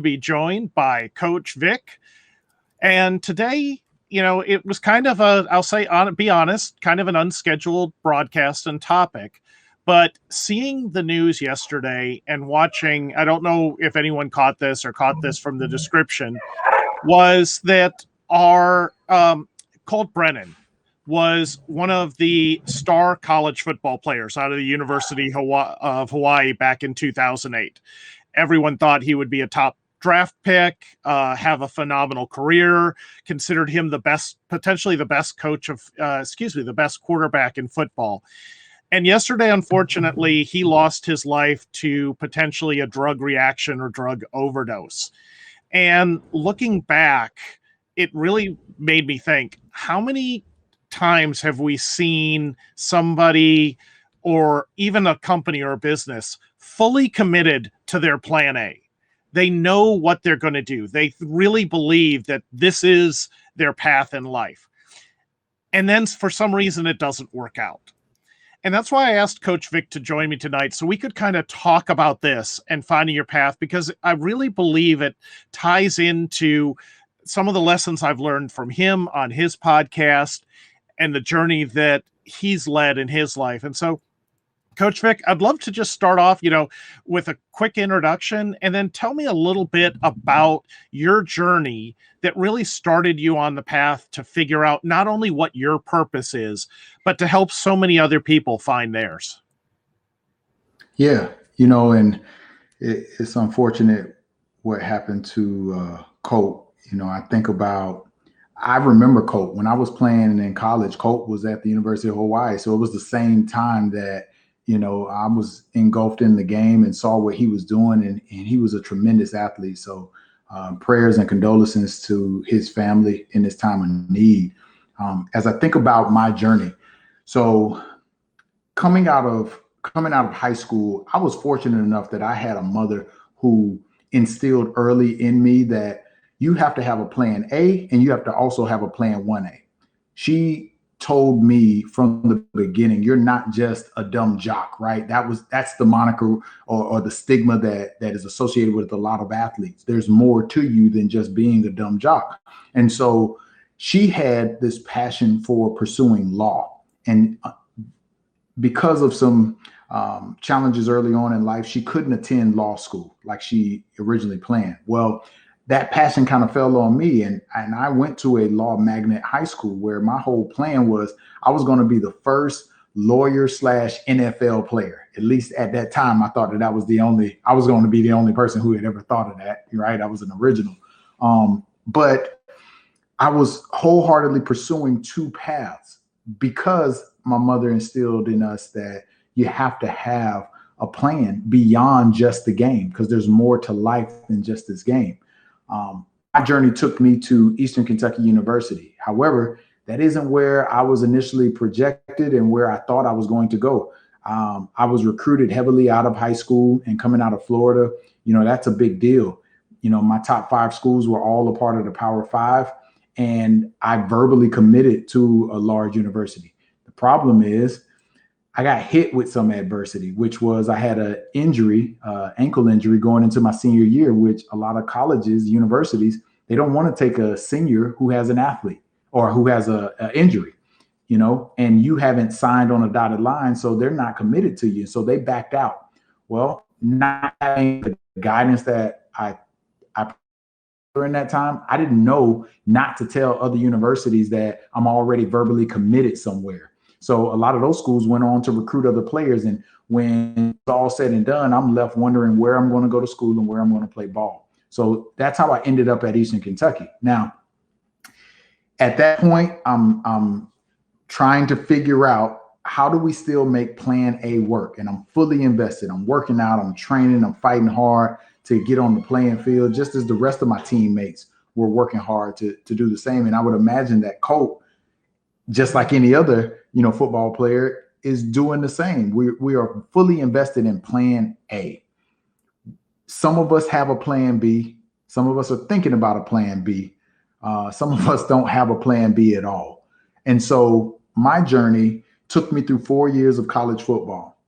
be joined by Coach Vic. And today, it was kind of be honest, kind of an unscheduled broadcast and topic. But seeing the news yesterday and watching, I don't know if anyone caught this or caught this from the description, was that our Colt Brennan was one of the star college football players out of the University of Hawaii back in 2008. Everyone thought he would be a top draft pick, have a phenomenal career, considered him potentially the best the best quarterback in football. And yesterday, unfortunately, he lost his life to potentially a drug reaction or drug overdose. And looking back, it really made me think, how many times have we seen somebody or even a company or a business fully committed to their plan A? They know what they're going to do. They really believe that this is their path in life. And then for some reason, it doesn't work out. And that's why I asked Coach Vic to join me tonight, so we could kind of talk about this and finding your path, because I really believe it ties into some of the lessons I've learned from him on his podcast and the journey that he's led in his life. And so, Coach Vic, I'd love to just start off, with a quick introduction, and then tell me a little bit about your journey that really started you on the path to figure out not only what your purpose is, but to help so many other people find theirs. Yeah, and it's unfortunate what happened to Colt. I remember Colt when I was playing in college. Colt was at the University of Hawaii, so it was the same time that I was engulfed in the game and saw what he was doing, and he was a tremendous athlete. So prayers and condolences to his family in this time of need. As I think about my journey, so coming out of high school, I was fortunate enough that I had a mother who instilled early in me that you have to have a plan A and you have to also have a plan 1A. She told me from the beginning, you're not just a dumb jock, right? That's the moniker or the stigma that is associated with a lot of athletes. There's more to you than just being a dumb jock. And so she had this passion for pursuing law. And because of some challenges early on in life, she couldn't attend law school like she originally planned. Well, that passion kind of fell on me. And I went to a law magnet high school where my whole plan was I was going to be the first lawyer / NFL player. At least at that time, I thought that I was going to be the only person who had ever thought of that. Right. I was an original. But I was wholeheartedly pursuing two paths because my mother instilled in us that you have to have a plan beyond just the game, because there's more to life than just this game. My journey took me to Eastern Kentucky University. However, that isn't where I was initially projected and where I thought I was going to go. I was recruited heavily out of high school, and coming out of Florida, that's a big deal. My top 5 schools were all a part of the Power 5, and I verbally committed to a large university. The problem is I got hit with some adversity, which was I had an injury, ankle injury going into my senior year, which a lot of colleges, universities, they don't want to take a senior who has an athlete or who has an injury, and you haven't signed on a dotted line, so they're not committed to you. So they backed out. Well, not having the guidance that I during that time, I didn't know not to tell other universities that I'm already verbally committed somewhere. So a lot of those schools went on to recruit other players. And when it's all said and done, I'm left wondering where I'm going to go to school and where I'm going to play ball. So that's how I ended up at Eastern Kentucky. Now, at that point, I'm trying to figure out, how do we still make plan A work? And I'm fully invested. I'm working out, I'm training, I'm fighting hard to get on the playing field, just as the rest of my teammates were working hard to do the same. And I would imagine that Colt, just like any other, football player, is doing the same. We are fully invested in plan A. Some of us have a plan B. Some of us are thinking about a plan B. Some of us don't have a plan B at all. And so my journey took me through 4 years of college football.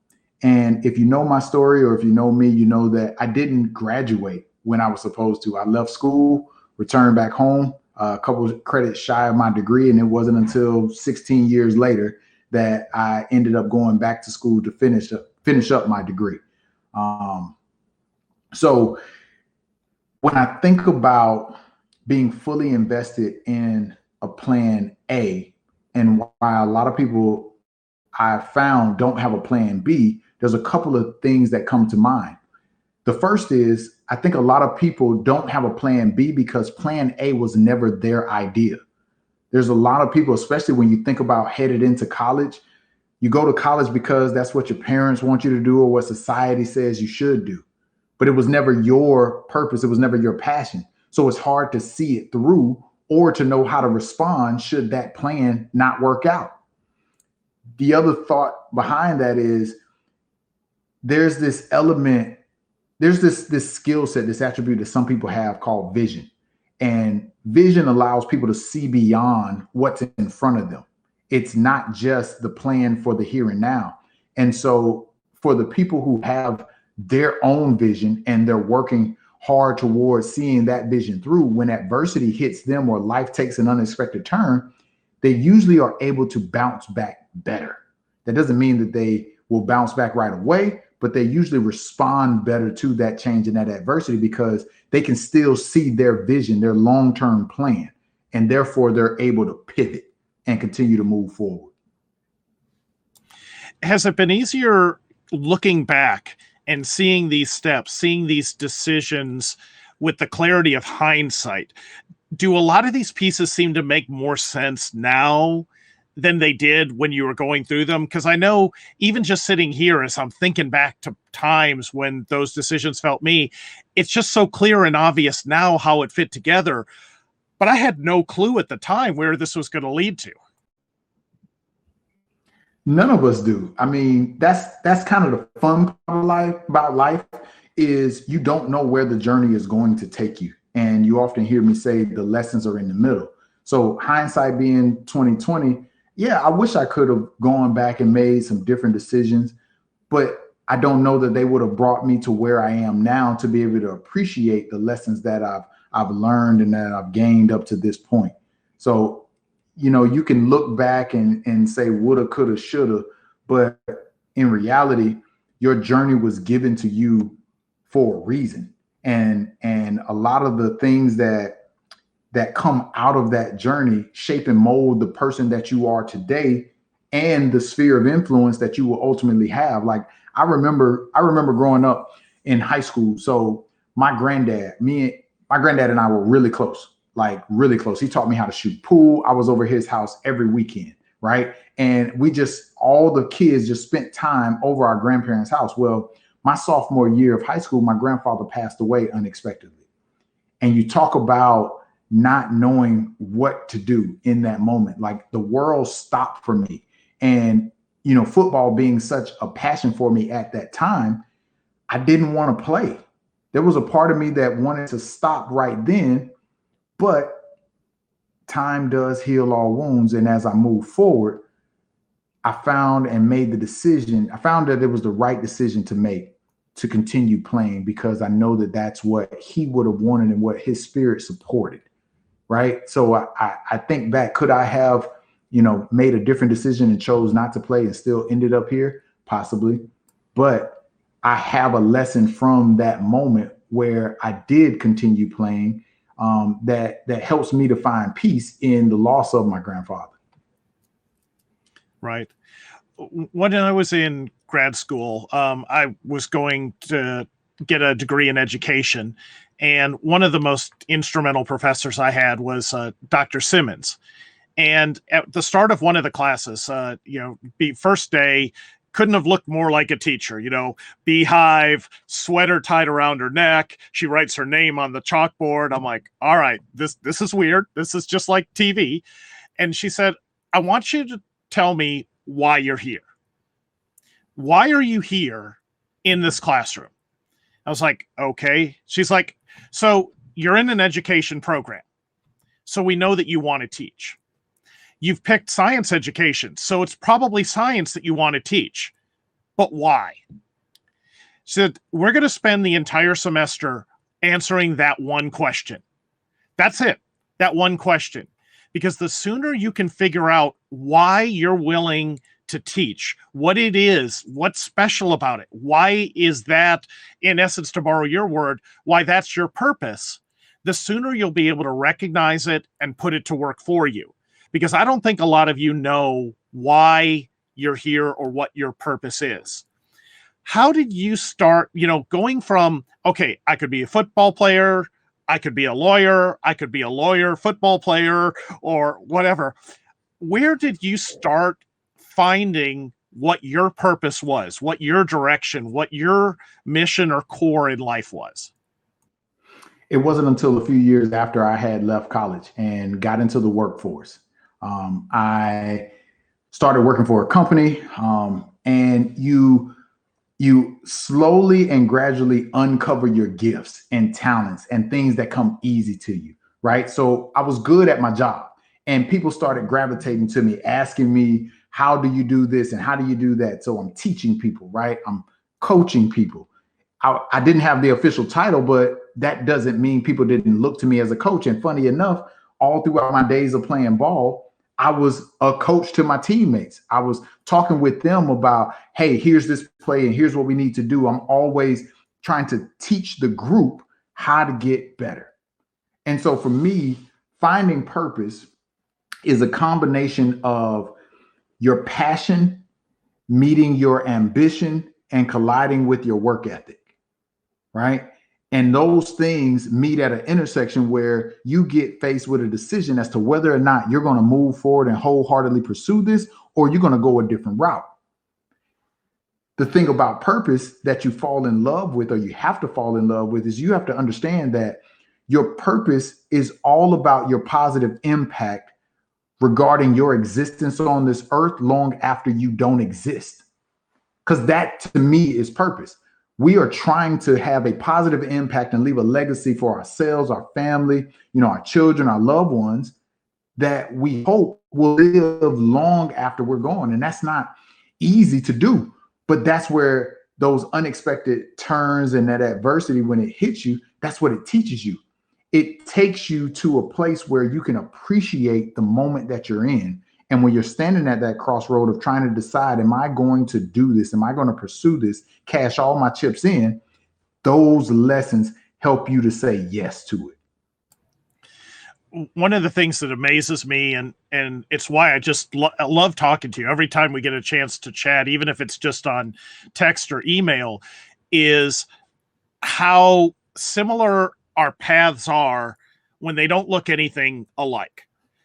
And if you know my story, or if you know me, you know that I didn't graduate when I was supposed to. I left school, returned back home, a couple of credits shy of my degree, and it wasn't until 16 years later that I ended up going back to school to finish up my degree. So when I think about being fully invested in a plan A, and why a lot of people I've found don't have a plan B, there's a couple of things that come to mind. The first is I think a lot of people don't have a plan B because plan A was never their idea. There's a lot of people, especially when you think about headed into college, you go to college because that's what your parents want you to do or what society says you should do. But it was never your purpose. It was never your passion. So it's hard to see it through or to know how to respond should that plan not work out. The other thought behind that is there's this element, there's this skill set, this attribute that some people have called vision. And vision allows people to see beyond what's in front of them. It's not just the plan for the here and now. And so for the people who have their own vision and they're working hard towards seeing that vision through, when adversity hits them or life takes an unexpected turn, they usually are able to bounce back better. That doesn't mean that they will bounce back right away, but they usually respond better to that change in that adversity because they can still see their vision, their long-term plan, and therefore they're able to pivot and continue to move forward. Has it been easier looking back and seeing these steps, seeing these decisions with the clarity of hindsight? Do a lot of these pieces seem to make more sense now than they did when you were going through them? Because I know even just sitting here as I'm thinking back to times when those decisions felt me, it's just so clear and obvious now how it fit together. But I had no clue at the time where this was going to lead to. None of us do. I mean, that's kind of the fun part about life is you don't know where the journey is going to take you. And you often hear me say the lessons are in the middle. So hindsight being 2020, yeah, I wish I could have gone back and made some different decisions, but I don't know that they would have brought me to where I am now to be able to appreciate the lessons that I've learned and that I've gained up to this point. So, you know, you can look back and say woulda, coulda, shoulda, but in reality, your journey was given to you for a reason. And a lot of the things that come out of that journey shape and mold the person that you are today and the sphere of influence that you will ultimately have. Like I remember growing up in high school. So my granddad and I were really close, like really close. He taught me how to shoot pool. I was over his house every weekend, right? And all the kids just spent time over our grandparents' house. Well, my sophomore year of high school, my grandfather passed away unexpectedly. And you talk about not knowing what to do in that moment. Like the world stopped for me. And, you know, football being such a passion for me at that time, I didn't want to play. There was a part of me that wanted to stop right then, but time does heal all wounds. And as I moved forward, I found and made the decision. I found that it was the right decision to make to continue playing because I know that that's what he would have wanted and what his spirit supported. Right. So I think back, could I have, you know, made a different decision and chose not to play and still ended up here? Possibly. But I have a lesson from that moment where I did continue playing that helps me to find peace in the loss of my grandfather. Right. When I was in grad school, I was going to get a degree in education. And one of the most instrumental professors I had was Dr. Simmons. And at the start of one of the classes, first day, couldn't have looked more like a teacher, you know, beehive, sweater tied around her neck. She writes her name on the chalkboard. I'm like, all right, this is weird. This is just like TV. And she said, I want you to tell me why you're here. Why are you here in this classroom? I was like, okay. She's like, so you're in an education program. So we know that you want to teach. You've picked science education. So it's probably science that you want to teach. But why? She said, we're going to spend the entire semester answering that one question. That's it. That one question. Because the sooner you can figure out why you're willing to teach, what it is, what's special about it, why is that, in essence, to borrow your word, why that's your purpose, the sooner you'll be able to recognize it and put it to work for you. Because I don't think a lot of you know why you're here or what your purpose is. How did you start, going from, okay, I could be a football player, I could be a lawyer, football player, or whatever. Where did you start finding what your purpose was, what your direction, what your mission or core in life was? It wasn't until a few years after I had left college and got into the workforce. I started working for a company, and you slowly and gradually uncover your gifts and talents and things that come easy to you, right? So I was good at my job, and people started gravitating to me, asking me, how do you do this and how do you do that? So I'm teaching people, right? I'm coaching people. I didn't have the official title, but that doesn't mean people didn't look to me as a coach. And funny enough, all throughout my days of playing ball, I was a coach to my teammates. I was talking with them about, hey, here's this play and here's what we need to do. I'm always trying to teach the group how to get better. And so for me, finding purpose is a combination of your passion meeting your ambition and colliding with your work ethic, right? And those things meet at an intersection where you get faced with a decision as to whether or not you're going to move forward and wholeheartedly pursue this, or you're going to go a different route. The thing about purpose that you fall in love with, or you have to fall in love with, is you have to understand that your purpose is all about your positive impact regarding your existence on this earth long after you don't exist. Because that, to me, is purpose. We are trying to have a positive impact and leave a legacy for ourselves, our family, our children, our loved ones, that we hope will live long after we're gone. And that's not easy to do, but that's where those unexpected turns and that adversity, when it hits you, that's what it teaches you. It takes you to a place where you can appreciate the moment that you're in. And when you're standing at that crossroad of trying to decide, am I going to do this? Am I going to pursue this? Cash all my chips in. Those lessons help you to say yes to it. One of the things that amazes me, and it's why I just love talking to you every time we get a chance to chat, even if it's just on text or email, is how similar our paths are when they don't look anything alike.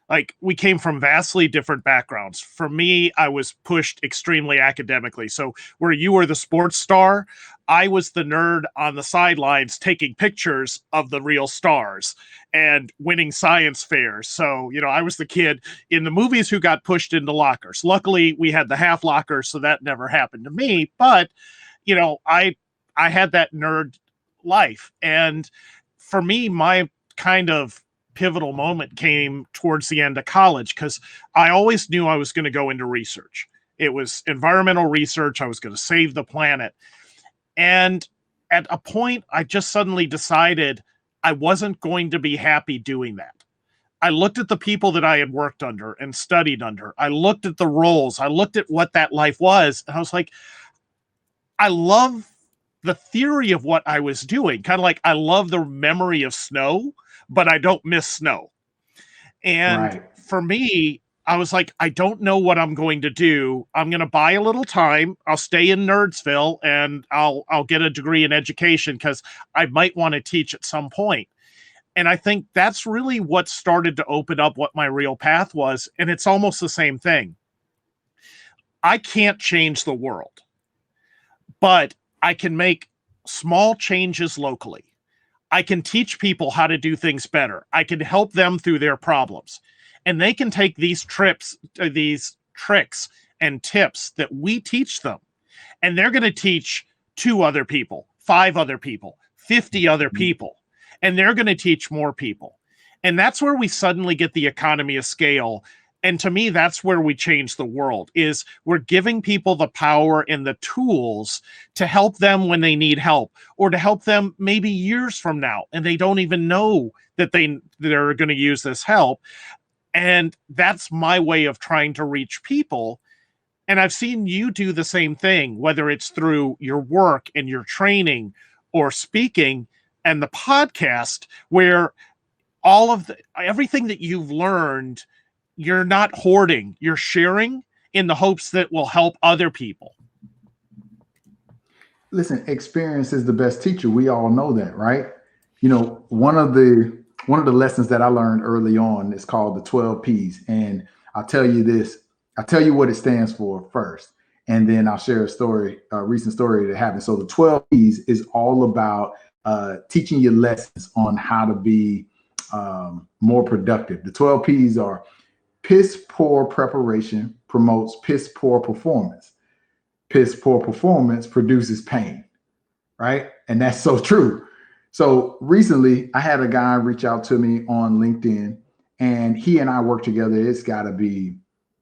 Like, we came from vastly different backgrounds. For me, I was pushed extremely academically. So where you were the sports star, I was the nerd on the sidelines taking pictures of the real stars and winning science fairs. So, I was the kid in the movies who got pushed into lockers. Luckily, we had the half lockers, so that never happened to me. But, I had that nerd life. And for me, my kind of pivotal moment came towards the end of college, because I always knew I was going to go into research. It was environmental research. I was going to save the planet. And at a point, I just suddenly decided I wasn't going to be happy doing that. I looked at the people that I had worked under and studied under. I looked at the roles. I looked at what that life was. And I was like, I love the theory of what I was doing. Kind of like, I love the memory of snow, but I don't miss snow. And for me, I was like, I don't know what I'm going to do. I'm going to buy a little time. I'll stay in Nerdsville and I'll get a degree in education, because I might want to teach at some point. And I think that's really what started to open up what my real path was. And it's almost the same thing. I can't change the world, but I can make small changes locally. I can teach people how to do things better. I can help them through their problems. And they can take these tricks and tips that we teach them, and they're going to teach 2 other people, 5 other people, 50 other people, and they're going to teach more people. And that's where we suddenly get the economy of scale. And to me, that's where we change the world, is we're giving people the power and the tools to help them when they need help, or to help them maybe years from now and they don't even know that they're going to use this help. And that's my way of trying to reach people. And I've seen you do the same thing, whether it's through your work and your training or speaking and the podcast, where everything that you've learned, you're not hoarding, you're sharing in the hopes that will help other people. Listen, experience is the best teacher. We all know that, right? You know, one of the lessons that I learned early on is called the 12 P's. And I'll tell you this, I'll tell you what it stands for first, and then I'll share a recent story that happened. So the 12 P's is all about teaching you lessons on how to be more productive. The 12 P's are: piss poor preparation promotes piss poor performance. Piss poor performance produces pain, right? And that's so true. So recently I had a guy reach out to me on LinkedIn, and he and I worked together. It's got to be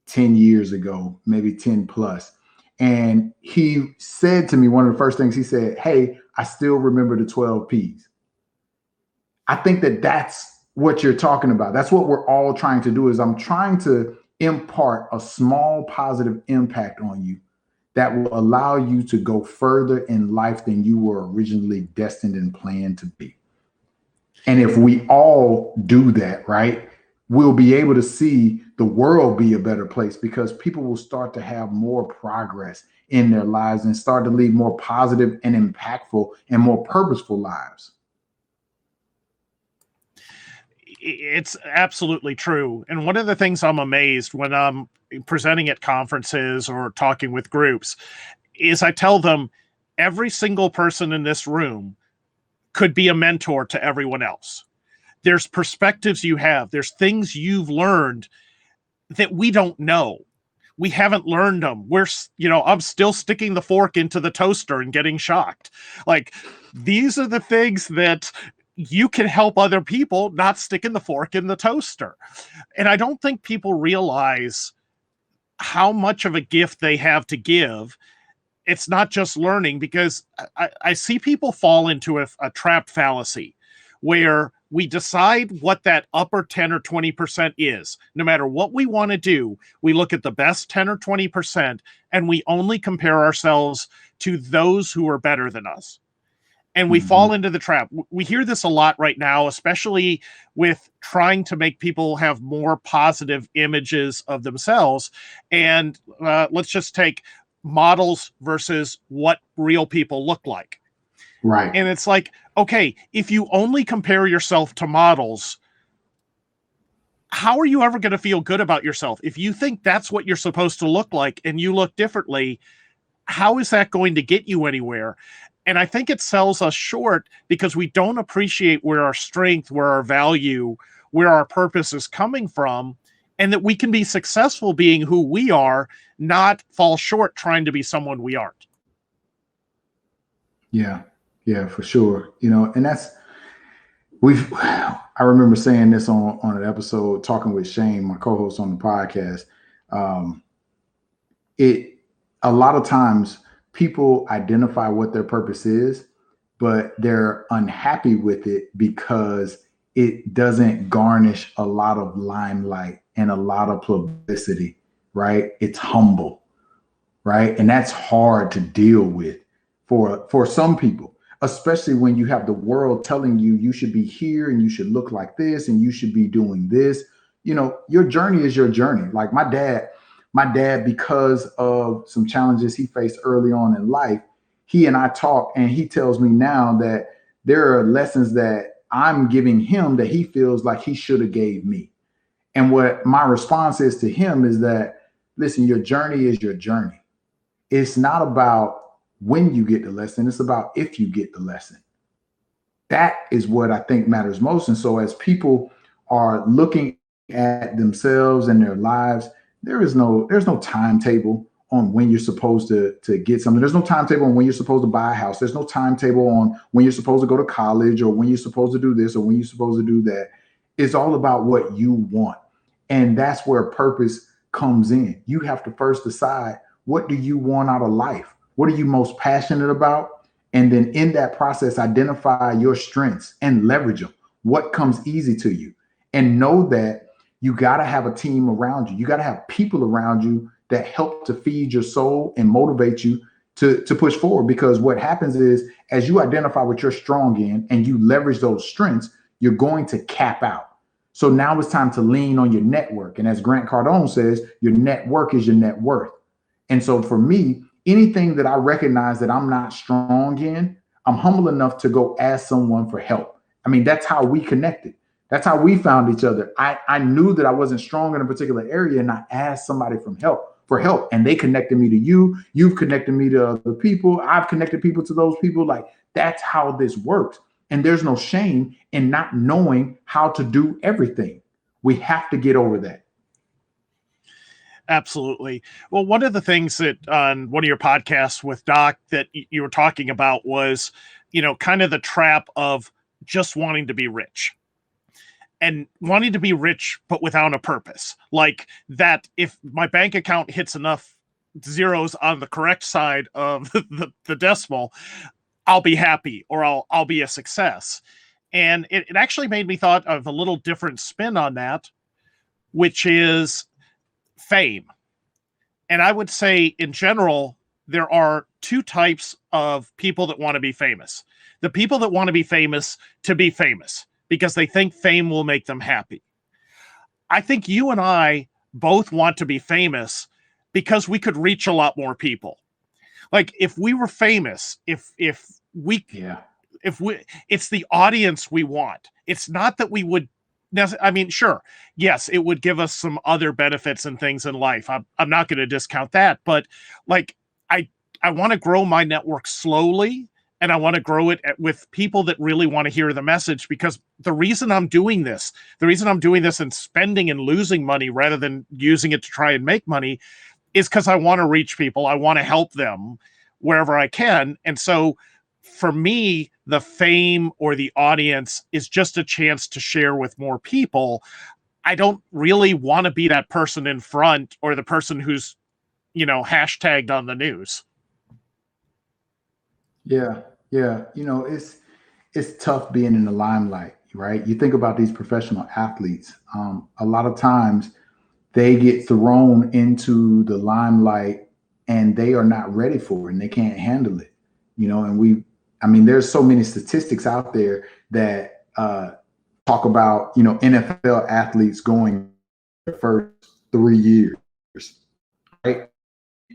10 years ago, maybe 10 plus. And he said to me, one of the first things he said, "Hey, I still remember the 12 P's." I think that that's what you're talking about. That's what we're all trying to do. Is I'm trying to impart a small positive impact on you that will allow you to go further in life than you were originally destined and planned to be. And if we all do that, right, we'll be able to see the world be a better place, because people will start to have more progress in their lives and start to lead more positive and impactful and more purposeful lives. It's absolutely true. And one of the things I'm amazed when I'm presenting at conferences or talking with groups is I tell them every single person in this room could be a mentor to everyone else. There's perspectives you have, there's things you've learned that we don't know. We haven't learned them. I'm still sticking the fork into the toaster and getting shocked. Like, these are the things that you can help other people not sticking the fork in the toaster. And I don't think people realize how much of a gift they have to give. It's not just learning, because I see people fall into a trap fallacy where we decide what that upper 10 or 20% is. No matter what we want to do, we look at the best 10 or 20% and we only compare ourselves to those who are better than us. And we fall into the trap. We hear this a lot right now, especially with trying to make people have more positive images of themselves. And let's just take models versus what real people look like. Right. And it's like, okay, if you only compare yourself to models, how are you ever going to feel good about yourself? If you think that's what you're supposed to look like and you look differently, how is that going to get you anywhere? And I think it sells us short because we don't appreciate where our strength, where our value, where our purpose is coming from, and that we can be successful being who we are, not fall short trying to be someone we aren't. Yeah, for sure. And I remember saying this on an episode, talking with Shane, my co-host on the podcast. A lot of times people identify what their purpose is, but they're unhappy with it because it doesn't garnish a lot of limelight and a lot of publicity, right? It's humble, right? And that's hard to deal with for some people, especially when you have the world telling you you should be here and you should look like this and you should be doing this. Your journey is your journey. Like my dad, because of some challenges he faced early on in life, he and I talk, and he tells me now that there are lessons that I'm giving him that he feels like he should have gave me. And what my response is to him is that, listen, your journey is your journey. It's not about when you get the lesson, it's about if you get the lesson. That is what I think matters most. And so as people are looking at themselves and their lives, there's no timetable on when you're supposed to get something. There's no timetable on when you're supposed to buy a house. There's no timetable on when you're supposed to go to college or when you're supposed to do this or when you're supposed to do that. It's all about what you want. And that's where purpose comes in. You have to first decide, what do you want out of life? What are you most passionate about? And then in that process, identify your strengths and leverage them. What comes easy to you? And know that you got to have a team around you. You got to have people around you that help to feed your soul and motivate you to push forward. Because what happens is, as you identify what you're strong in and you leverage those strengths, you're going to cap out. So now it's time to lean on your network. And as Grant Cardone says, your network is your net worth. And so for me, anything that I recognize that I'm not strong in, I'm humble enough to go ask someone for help. I mean, that's how we connected. That's how we found each other. I knew that I wasn't strong in a particular area, and I asked somebody for help, and they connected me to you. You've connected me to other people. I've connected people to those people. Like, that's how this works. And there's no shame in not knowing how to do everything. We have to get over that. Absolutely. Well, one of the things that on one of your podcasts with Doc that you were talking about was, kind of the trap of just wanting to be rich and wanting to be rich, but without a purpose. Like that, if my bank account hits enough zeros on the correct side of the decimal, I'll be happy, or I'll be a success. And it actually made me thought of a little different spin on that, which is fame. And I would say in general, there are two types of people that want to be famous. The people that want to be famous because they think fame will make them happy. I think you and I both want to be famous because we could reach a lot more people. Like if we were famous, if we, it's the audience we want. It's not that we would, I mean, sure, yes, it would give us some other benefits and things in life. I'm not going to discount that, but like I want to grow my network slowly, and I want to grow it with people that really want to hear the message. Because the reason I'm doing this and spending and losing money rather than using it to try and make money is because I want to reach people. I want to help them wherever I can. And so for me, the fame or the audience is just a chance to share with more people. I don't really want to be that person in front or the person who's, hashtagged on the news. Yeah. It's tough being in the limelight, right? You think about these professional athletes. A lot of times they get thrown into the limelight and they are not ready for it and they can't handle it, and there's so many statistics out there that talk about, NFL athletes going the first 3 years, right?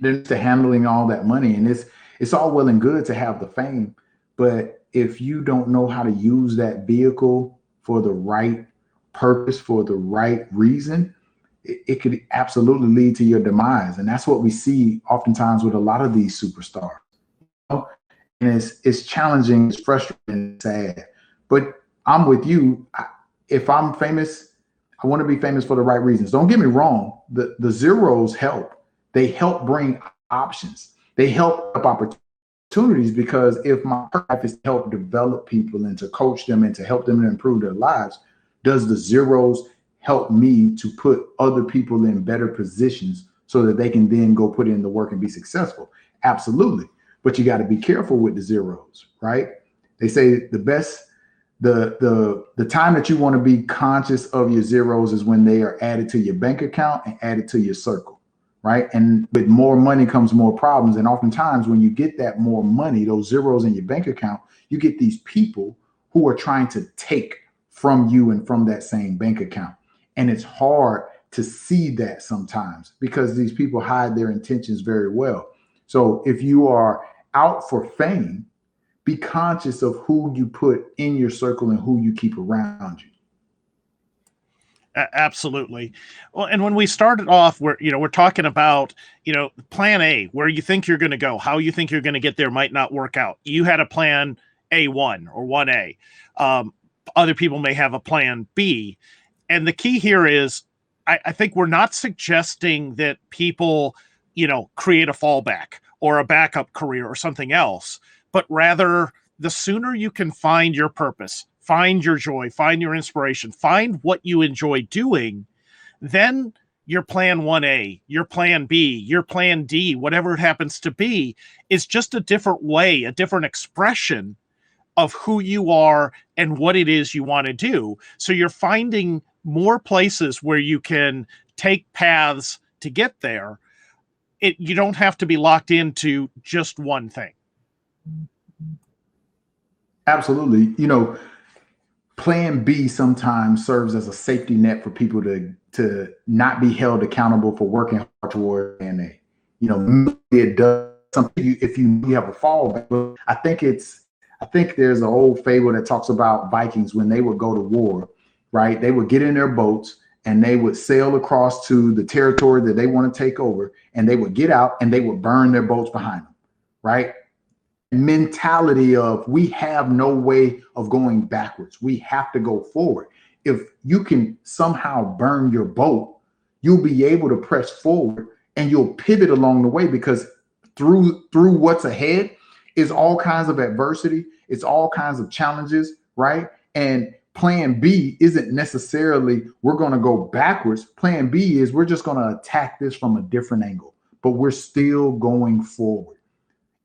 They're to handling all that money, and it's all well and good to have the fame, but if you don't know how to use that vehicle for the right purpose, for the right reason, it could absolutely lead to your demise. And that's what we see oftentimes with a lot of these superstars. And it's challenging, it's frustrating, it's sad. But I'm with you. If I'm famous, I want to be famous for the right reasons. Don't get me wrong. The zeros help. They help bring options. They help up opportunities, because if my purpose is to help develop people and to coach them and to help them to improve their lives, does the zeros help me to put other people in better positions so that they can then go put in the work and be successful? Absolutely. But you got to be careful with the zeros, right? They say the time that you want to be conscious of your zeros is when they are added to your bank account and added to your circle, right? And with more money comes more problems. And oftentimes when you get that more money, those zeros in your bank account, you get these people who are trying to take from you and from that same bank account. And it's hard to see that sometimes because these people hide their intentions very well. So if you are out for fame, be conscious of who you put in your circle and who you keep around you. Absolutely. Well, and when we started off, we're talking about, plan A, where you think you're going to go, how you think you're going to get there might not work out. You had a plan A1 or 1A. Other people may have a plan B. And the key here is, I think we're not suggesting that people, create a fallback or a backup career or something else, but rather the sooner you can find your purpose, find your joy, find your inspiration, find what you enjoy doing, then your plan 1A, your plan B, your plan D, whatever it happens to be, is just a different way, a different expression of who you are and what it is you want to do. So you're finding more places where you can take paths to get there. You don't have to be locked into just one thing. Absolutely. Plan B sometimes serves as a safety net for people to not be held accountable for working hard toward plan A. It does something if you have a fallback. But I think there's an old fable that talks about Vikings when they would go to war, right? They would get in their boats and they would sail across to the territory that they want to take over, and they would get out and they would burn their boats behind them, right? Mentality of we have no way of going backwards. We have to go forward. If you can somehow burn your boat, you'll be able to press forward and you'll pivot along the way, because through what's ahead is all kinds of adversity. It's all kinds of challenges, right? And plan B isn't necessarily we're going to go backwards. Plan B is we're just going to attack this from a different angle, but we're still going forward.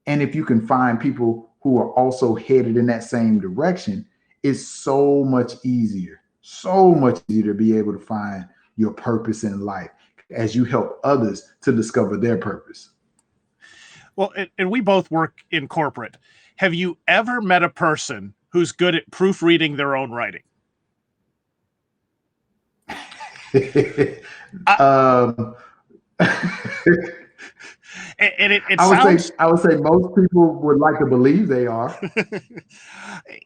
And if you can find people who are also headed in that same direction, it's so much easier to be able to find your purpose in life as you help others to discover their purpose. Well, and we both work in corporate. Have you ever met a person who's good at proofreading their own writing? And I would say most people would like to believe they are.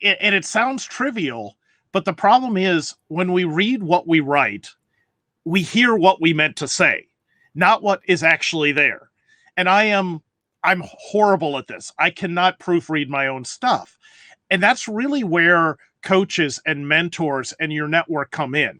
And it sounds trivial, but the problem is when we read what we write, we hear what we meant to say, not what is actually there. And I'm horrible at this. I cannot proofread my own stuff. And that's really where coaches and mentors and your network come in.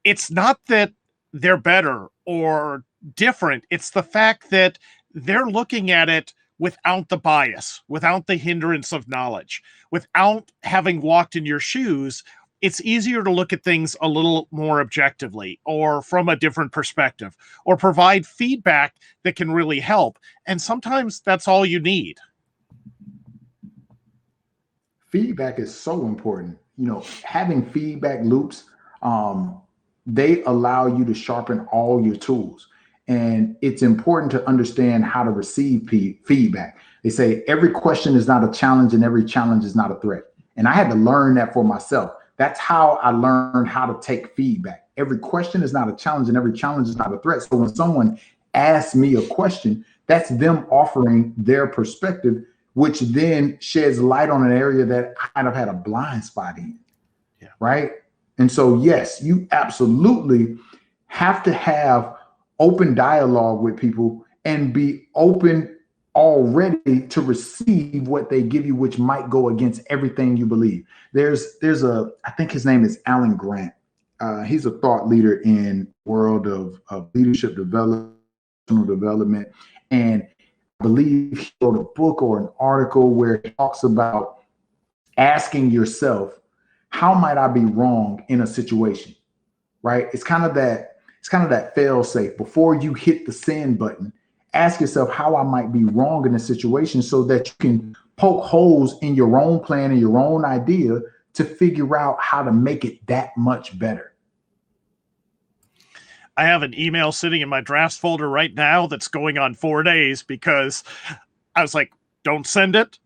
It's not that they're better or different. It's the fact that they're looking at it without the bias, without the hindrance of knowledge, without having walked in your shoes. It's easier to look at things a little more objectively or from a different perspective, or provide feedback that can really help. And sometimes that's all you need. Feedback is so important. Having feedback loops, they allow you to sharpen all your tools. And it's important to understand how to receive feedback. They say every question is not a challenge and every challenge is not a threat. And I had to learn that for myself. That's how I learned how to take feedback. Every question is not a challenge and every challenge is not a threat. So when someone asks me a question, that's them offering their perspective, which then sheds light on an area that I kind of had a blind spot in. Yeah. Right. And so, yes, you absolutely have to have open dialogue with people and be open already to receive what they give you, which might go against everything you believe. I think his name is Alan Grant. He's a thought leader in the world of leadership development, and I believe he wrote a book or an article where he talks about asking yourself, how might I be wrong in a situation? Right? It's kind of that fail safe. Before you hit the send button, ask yourself how I might be wrong in a situation, so that you can poke holes in your own plan and your own idea to figure out how to make it that much better. I have an email sitting in my drafts folder right now that's going on 4 days because I was like, don't send it.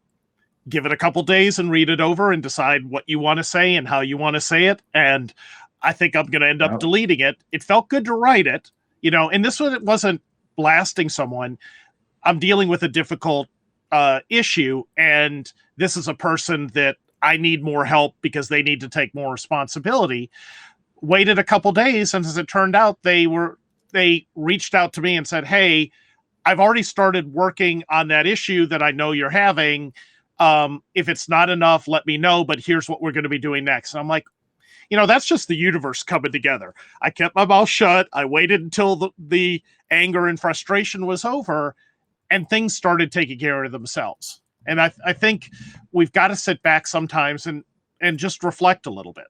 Give it a couple days and read it over and decide what you want to say and how you want to say it. And I think I'm going to end up deleting it. It felt good to write it, and this one, it wasn't blasting someone. I'm dealing with a difficult issue, and this is a person that I need more help because they need to take more responsibility. Waited a couple days, and as it turned out, they reached out to me and said, hey, I've already started working on that issue that I know you're having. If it's not enough, let me know, but here's what we're going to be doing next. And I'm like, that's just the universe coming together. I kept my mouth shut. I waited until the anger and frustration was over, and things started taking care of themselves. And I think we've got to sit back sometimes and just reflect a little bit.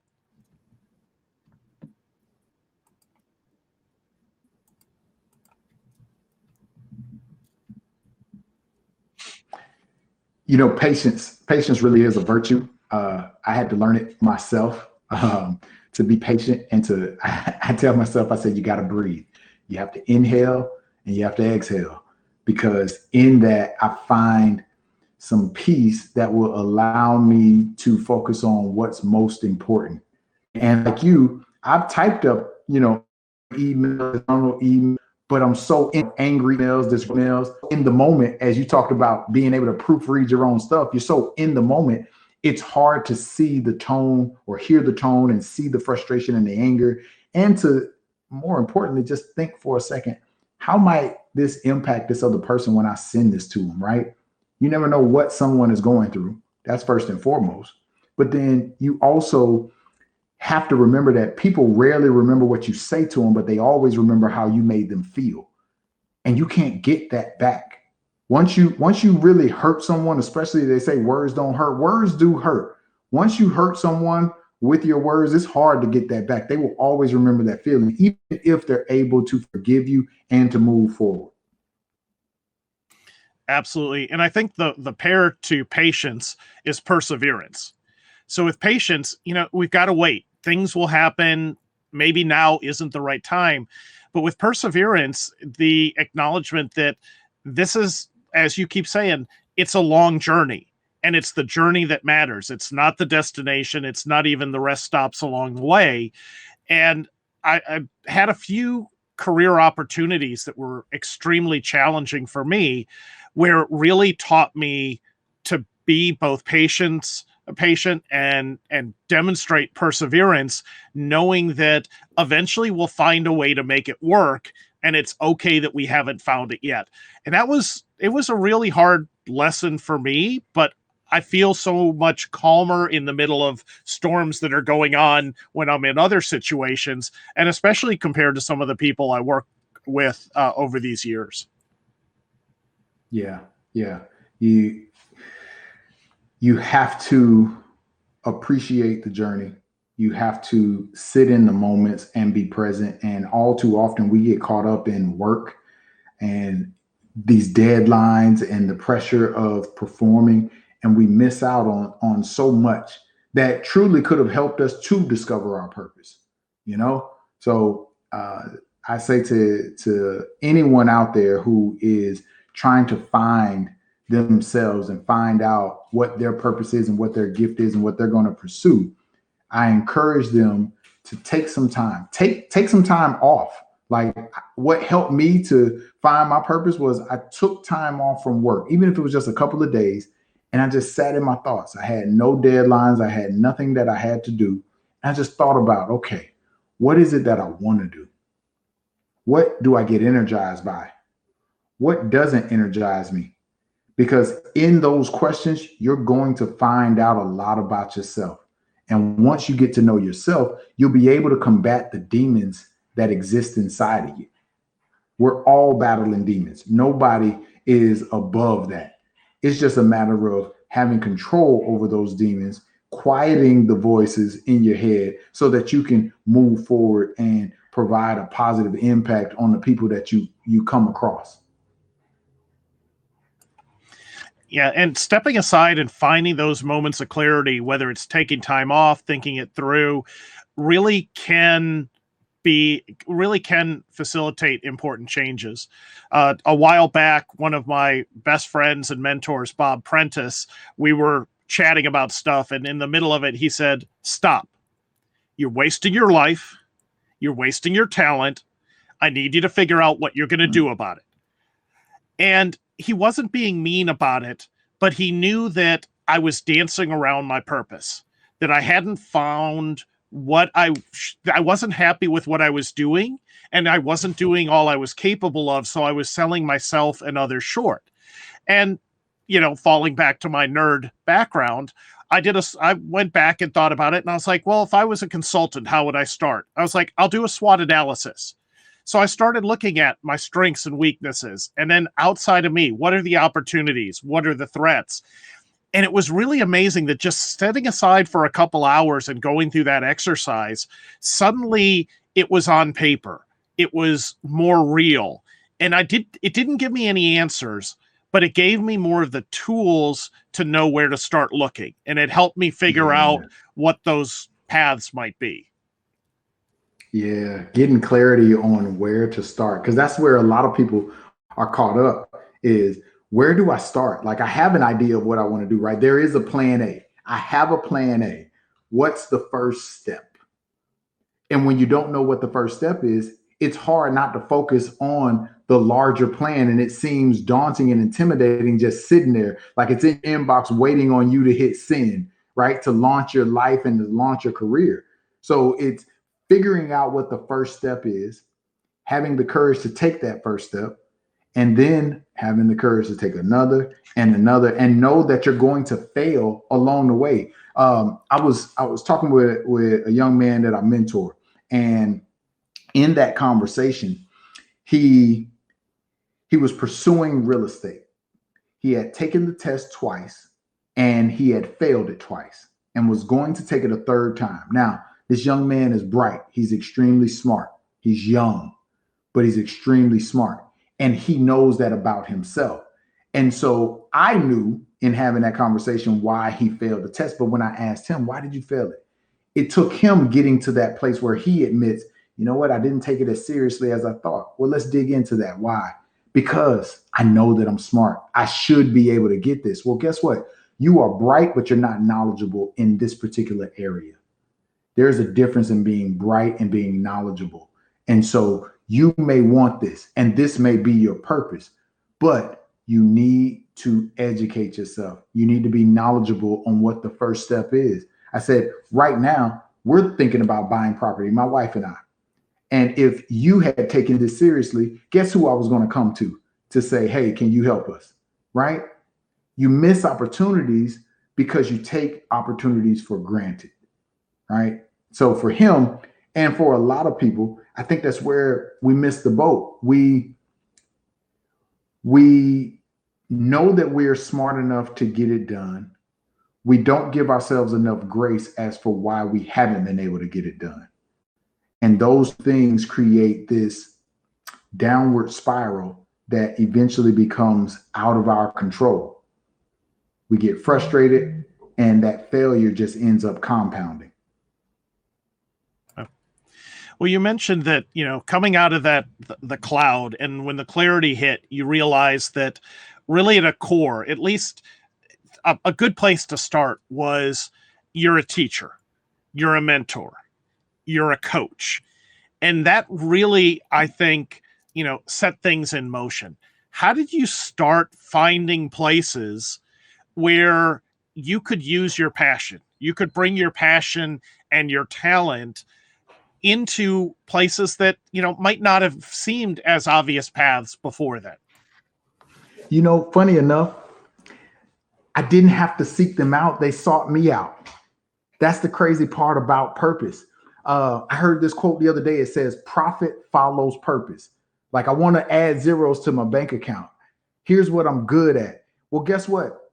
Patience really is a virtue. I had to learn it myself, to be patient and to, I tell myself, I said, you got to breathe. You have to inhale and you have to exhale, because in that I find some peace that will allow me to focus on what's most important. And like you, I've typed up, emails, I don't know, email, but I'm so in angry emails, this emails in the moment. As you talked about being able to proofread your own stuff, you're so in the moment. It's hard to see the tone or hear the tone and see the frustration and the anger, and to, more importantly, just think for a second, how might this impact this other person when I send this to them, right? You never know what someone is going through. That's first and foremost. But then you also have to remember that people rarely remember what you say to them, but they always remember how you made them feel. And you can't get that back. Once you really hurt someone, especially they say words don't hurt, words do hurt. Once you hurt someone with your words, it's hard to get that back. They will always remember that feeling, even if they're able to forgive you and to move forward. Absolutely. And I think the pair to patience is perseverance. So with patience, we've got to wait. Things will happen. Maybe now isn't the right time. But with perseverance, the acknowledgement that this is, as you keep saying, it's a long journey. And it's the journey that matters. It's not the destination. It's not even the rest stops along the way. And I had a few career opportunities that were extremely challenging for me, where it really taught me to be both patient and demonstrate perseverance, knowing that eventually we'll find a way to make it work, and it's okay that we haven't found it yet. And it was a really hard lesson for me, but I feel so much calmer in the middle of storms that are going on when I'm in other situations, and especially compared to some of the people I work with over these years. Yeah, yeah. You have to appreciate the journey. You have to sit in the moments and be present. And all too often we get caught up in work and these deadlines and the pressure of performing, and we miss out on so much that truly could have helped us to discover our purpose. So I say to anyone out there who is trying to find themselves and find out what their purpose is and what their gift is and what they're going to pursue, I encourage them to take some time, take some time off. Like, what helped me to find my purpose was I took time off from work, even if it was just a couple of days, and I just sat in my thoughts. I had no deadlines. I had nothing that I had to do. And I just thought about, okay, what is it that I want to do? What do I get energized by? What doesn't energize me? Because in those questions, you're going to find out a lot about yourself. And once you get to know yourself, you'll be able to combat the demons that exist inside of you. We're all battling demons. Nobody is above that. It's just a matter of having control over those demons, quieting the voices in your head so that you can move forward and provide a positive impact on the people that you come across. Yeah, and stepping aside and finding those moments of clarity, whether it's taking time off, thinking it through, really can facilitate important changes. A while back, one of my best friends and mentors, Bob Prentice, we were chatting about stuff, and in the middle of it, he said, "Stop. You're wasting your life. You're wasting your talent. I need you to figure out what you're going to do about it." And he wasn't being mean about it, but he knew that I was dancing around my purpose, that I hadn't found what I wasn't happy with what I was doing, and I wasn't doing all I was capable of. So I was selling myself and others short. And, falling back to my nerd background, I went back and thought about it, and I was like, well, if I was a consultant, how would I start? I was like, I'll do a SWOT analysis. So I started looking at my strengths and weaknesses, and then outside of me, what are the opportunities? What are the threats? And it was really amazing that just setting aside for a couple hours and going through that exercise, suddenly it was on paper. It was more real. And it didn't give me any answers, but it gave me more of the tools to know where to start looking. And it helped me figure out what those paths might be. Yeah, getting clarity on where to start, because that's where a lot of people are caught up is, where do I start? Like, I have an idea of what I want to do, right? There is a plan A. I have a plan A. What's the first step? And when you don't know what the first step is, it's hard not to focus on the larger plan. And it seems daunting and intimidating just sitting there, like it's in your inbox waiting on you to hit send, right? To launch your life and to launch your career. So it's figuring out what the first step is, having the courage to take that first step, and then having the courage to take another and another, and know that you're going to fail along the way. I was talking with a young man that I mentor, and in that conversation, he was pursuing real estate. He had taken the test twice, and he had failed it twice, and was going to take it a third time. Now, this young man is bright. He's extremely smart. He's young, but he's extremely smart. And he knows that about himself. And so I knew in having that conversation why he failed the test. But when I asked him, why did you fail it? It took him getting to that place where he admits, you know what, I didn't take it as seriously as I thought. Well, let's dig into that. Why? Because I know that I'm smart. I should be able to get this. Well, guess what? You are bright, but you're not knowledgeable in this particular area. There's a difference in being bright and being knowledgeable. And so you may want this, and this may be your purpose, but you need to educate yourself. You need to be knowledgeable on what the first step is. I said, right now, we're thinking about buying property, my wife and I. And if you had taken this seriously, guess who I was going to come to say, hey, can you help us? Right? You miss opportunities because you take opportunities for granted. Right? So for him, and for a lot of people, I think that's where we miss the boat. We know that we are smart enough to get it done. We don't give ourselves enough grace as for why we haven't been able to get it done. And those things create this downward spiral that eventually becomes out of our control. We get frustrated, and that failure just ends up compounding. Well, you mentioned that, coming out of the cloud, and when the clarity hit, you realize that really at a core, at least a good place to start was, you're a teacher, you're a mentor, you're a coach. And that really, I think, set things in motion. How did you start finding places where you could use your passion? You could bring your passion and your talent into places that, might not have seemed as obvious paths before that. Funny enough, I didn't have to seek them out. They sought me out. That's the crazy part about purpose. I heard this quote the other day. It says, profit follows purpose. Like, I want to add zeros to my bank account. Here's what I'm good at. Well, guess what?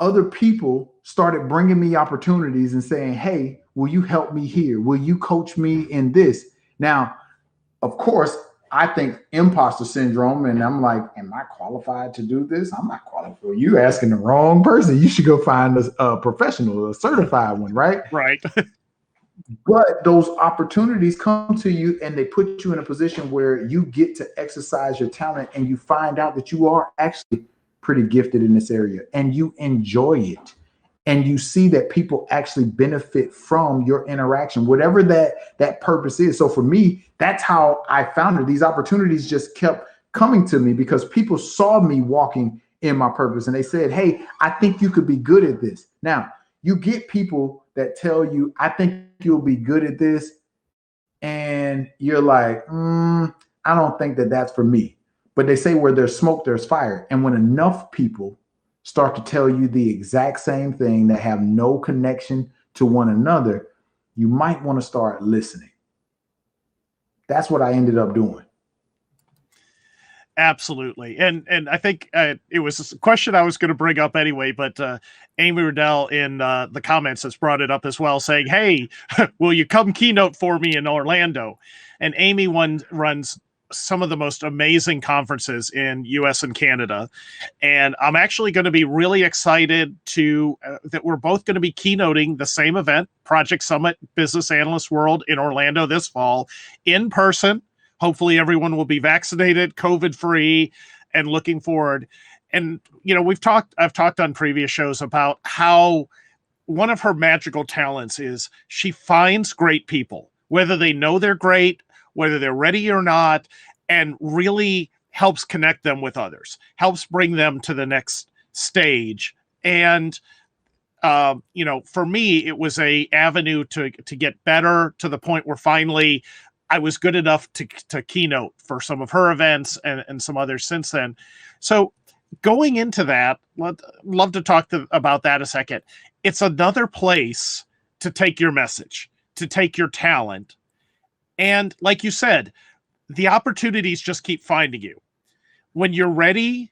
Other people started bringing me opportunities and saying, hey, will you help me here? Will you coach me in this? Now, of course, I think imposter syndrome, and I'm like, am I qualified to do this? I'm not qualified. You asking the wrong person. You should go find a professional, a certified one, right? Right. But those opportunities come to you, and they put you in a position where you get to exercise your talent, and you find out that you are actually pretty gifted in this area, and you enjoy it. And you see that people actually benefit from your interaction, whatever that purpose is. So for me, that's how I found it. These opportunities just kept coming to me because people saw me walking in my purpose, and they said, hey, I think you could be good at this. Now, you get people that tell you, I think you'll be good at this. And you're like, I don't think that that's for me. But they say where there's smoke, there's fire. And when enough people start to tell you the exact same thing that have no connection to one another, you might want to start listening. That's what I ended up doing. Absolutely. And I think it was a question I was going to bring up anyway, but Amy Riddell in the comments has brought it up as well, saying, hey, will you come keynote for me in Orlando? And Amy runs some of the most amazing conferences in US and Canada. And I'm actually going to be really excited to that we're both going to be keynoting the same event, Project Summit Business Analyst World in Orlando this fall in person. Hopefully everyone will be vaccinated, COVID free, and looking forward. And, you know, I've talked on previous shows about how one of her magical talents is she finds great people, whether they know they're great, whether they're ready or not, and really helps connect them with others, helps bring them to the next stage. And, you know, for me, it was a avenue to get better to the point where finally I was good enough to keynote for some of her events and some others since then. So going into that, love to talk about that a second. It's another place to take your message, to take your talent. And like you said, the opportunities just keep finding you. When you're ready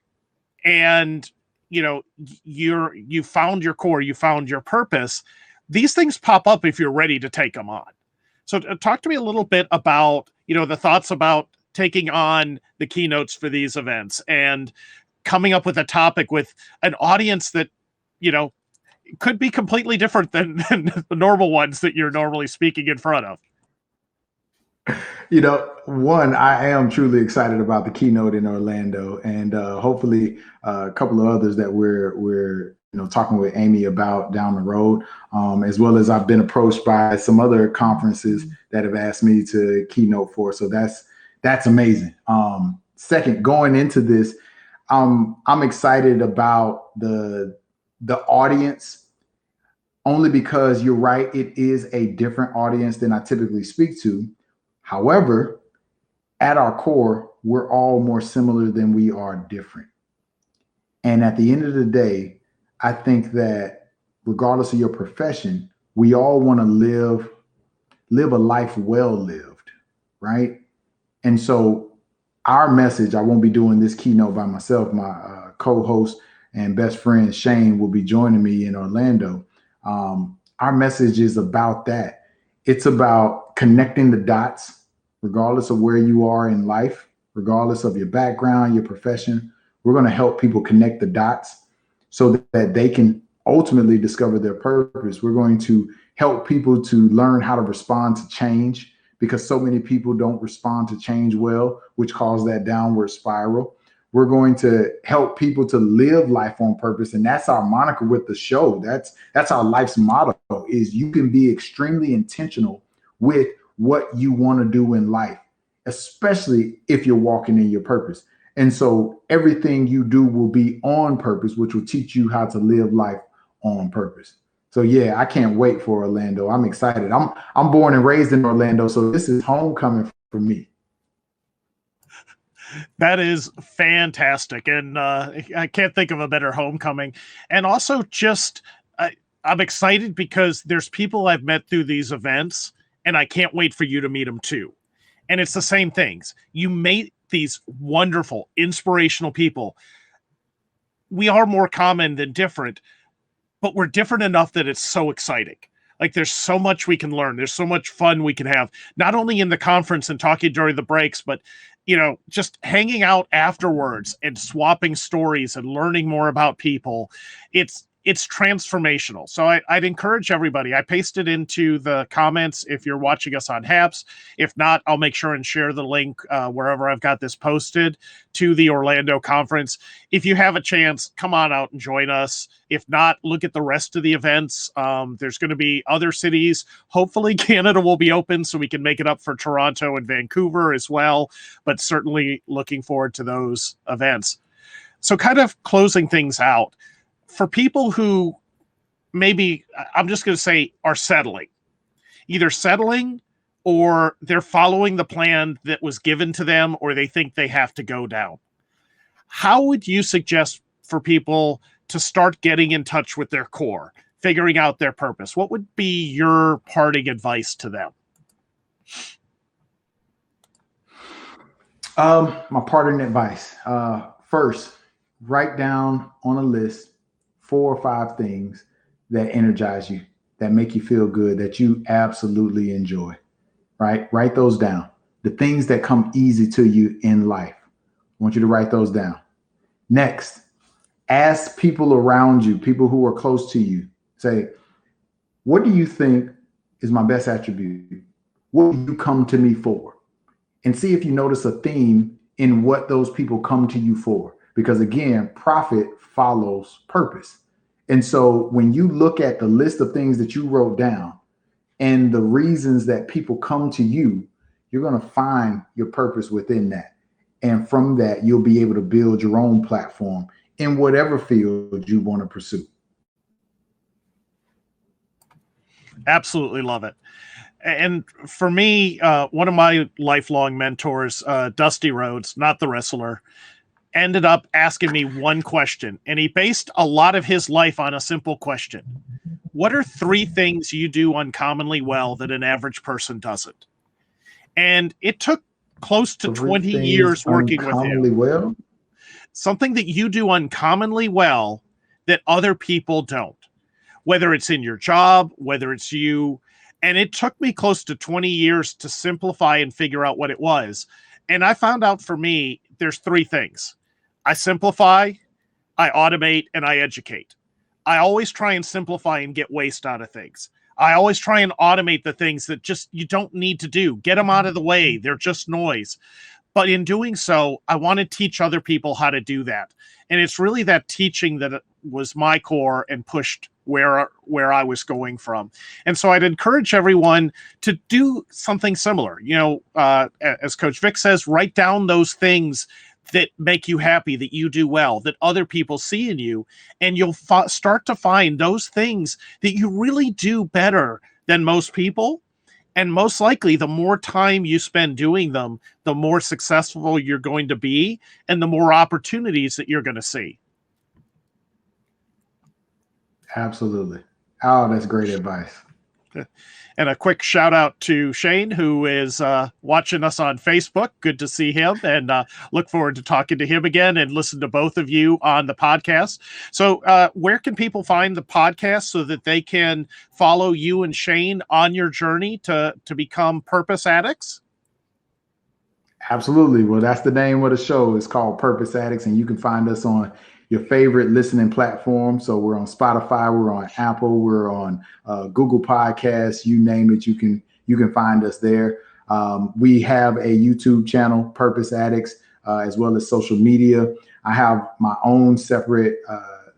and you know you found your core, you found your purpose, these things pop up if you're ready to take them on. So talk to me a little bit about, you know, the thoughts about taking on the keynotes for these events and coming up with a topic with an audience that, you know, could be completely different than the normal ones that you're normally speaking in front of. You know, one, I am truly excited about the keynote in Orlando, and hopefully a couple of others that we're talking with Amy about down the road, as well as I've been approached by some other conferences that have asked me to keynote for. So that's amazing. Second, going into this, I'm excited about the audience, only because you're right, it is a different audience than I typically speak to. However, at our core, we're all more similar than we are different. And at the end of the day, I think that regardless of your profession, we all want to live a life well lived, right? And so our message, I won't be doing this keynote by myself. My co-host and best friend Shane will be joining me in Orlando. Our message is about that. It's about connecting the dots, regardless of where you are in life, regardless of your background, your profession. We're going to help people connect the dots so that they can ultimately discover their purpose. We're going to help people to learn how to respond to change, because so many people don't respond to change well, which causes that downward spiral. We're going to help people to live life on purpose. And that's our moniker with the show. That's our life's motto, is you can be extremely intentional with what you want to do in life, especially if you're walking in your purpose. And so everything you do will be on purpose, which will teach you how to live life on purpose. So yeah, I can't wait for Orlando. I'm excited. I'm born and raised in Orlando, so this is homecoming for me. That is fantastic. And I can't think of a better homecoming. And also just, I'm excited because there's people I've met through these events, and I can't wait for you to meet them too. And it's the same things. You meet these wonderful, inspirational people. We are more common than different, but we're different enough that it's so exciting. Like there's so much we can learn. There's so much fun we can have, not only in the conference and talking during the breaks, but, you know, just hanging out afterwards and swapping stories and learning more about people. It's transformational. So I'd encourage everybody. I pasted into the comments if you're watching us on Haps. If not, I'll make sure and share the link wherever I've got this posted to the Orlando conference. If you have a chance, come on out and join us. If not, look at the rest of the events. There's going to be other cities. Hopefully Canada will be open so we can make it up for Toronto and Vancouver as well, but certainly looking forward to those events. So kind of closing things out, for people who maybe, I'm just going to say, are either settling or they're following the plan that was given to them, or they think they have to go down, how would you suggest for people to start getting in touch with their core, figuring out their purpose? What would be your parting advice to them? My parting advice. First, write down on a list 4 or 5 things that energize you, that make you feel good, that you absolutely enjoy, right? Write those down. The things that come easy to you in life. I want you to write those down. Next, ask people around you, people who are close to you, say, what do you think is my best attribute? What do you come to me for? And see if you notice a theme in what those people come to you for. Because again, profit follows purpose. And so when you look at the list of things that you wrote down and the reasons that people come to you, you're going to find your purpose within that. And from that, you'll be able to build your own platform in whatever field you want to pursue. Absolutely love it. And for me, one of my lifelong mentors, Dusty Rhodes, not the wrestler, ended up asking me one question. And he based a lot of his life on a simple question. What are 3 things you do uncommonly well that an average person doesn't? And it took close to 20 years working with him. Well? Something that you do uncommonly well that other people don't. Whether it's in your job, whether it's you. And it took me close to 20 years to simplify and figure out what it was. And I found out for me, there's 3 things. I simplify, I automate, and I educate. I always try and simplify and get waste out of things. I always try and automate the things that just you don't need to do. Get them out of the way. They're just noise. But in doing so, I want to teach other people how to do that. And it's really that teaching that was my core and pushed where I was going from. And so I'd encourage everyone to do something similar. You know, as Coach Vic says, write down those things that make you happy, that you do well, that other people see in you, and you'll start to find those things that you really do better than most people. And most likely, the more time you spend doing them, the more successful you're going to be and the more opportunities that you're going to see. Absolutely. Oh, that's great advice. And a quick shout out to Shane, who is watching us on Facebook. Good to see him, and look forward to talking to him again and listen to both of you on the podcast. So where can people find the podcast so that they can follow you and Shane on your journey to become purpose addicts? Absolutely. Well, that's the name of the show. It's called Purpose Addicts, and you can find us on your favorite listening platform. So we're on Spotify, we're on Apple, we're on Google Podcasts, you name it, you can find us there. We have a YouTube channel, Purpose Addicts, as well as social media. I have my own separate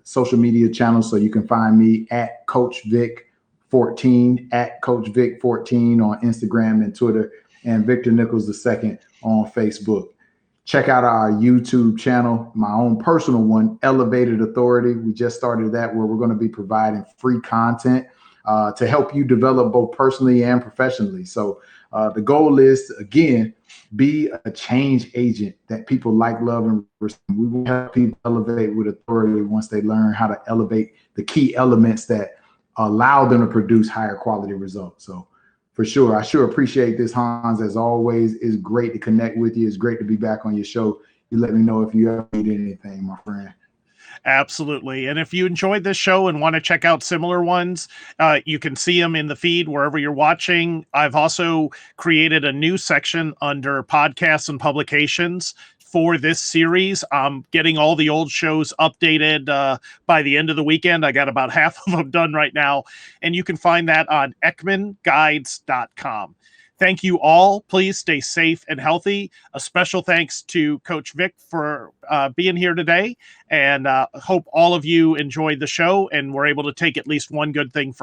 social media channel, so you can find me at Coach Vic 14, at Coach Vic 14 on Instagram and Twitter, and Victor Nichols II on Facebook. Check out our YouTube channel, my own personal one, Elevated Authority. We just started that, where we're going to be providing free content to help you develop both personally and professionally. So the goal is, again, be a change agent that people like, love, and respect. We will help people elevate with authority once they learn how to elevate the key elements that allow them to produce higher quality results. So for sure, I sure appreciate this, Hans. As always, it's great to connect with you. It's great to be back on your show. You let me know if you ever need anything, my friend. Absolutely. And if you enjoyed this show and want to check out similar ones, you can see them in the feed wherever you're watching. I've also created a new section under podcasts and publications for this series. I'm getting all the old shows updated by the end of the weekend. I got about half of them done right now. And you can find that on EckmanGuides.com. Thank you all. Please stay safe and healthy. A special thanks to Coach Vic for being here today. And hope all of you enjoyed the show and were able to take at least one good thing from it.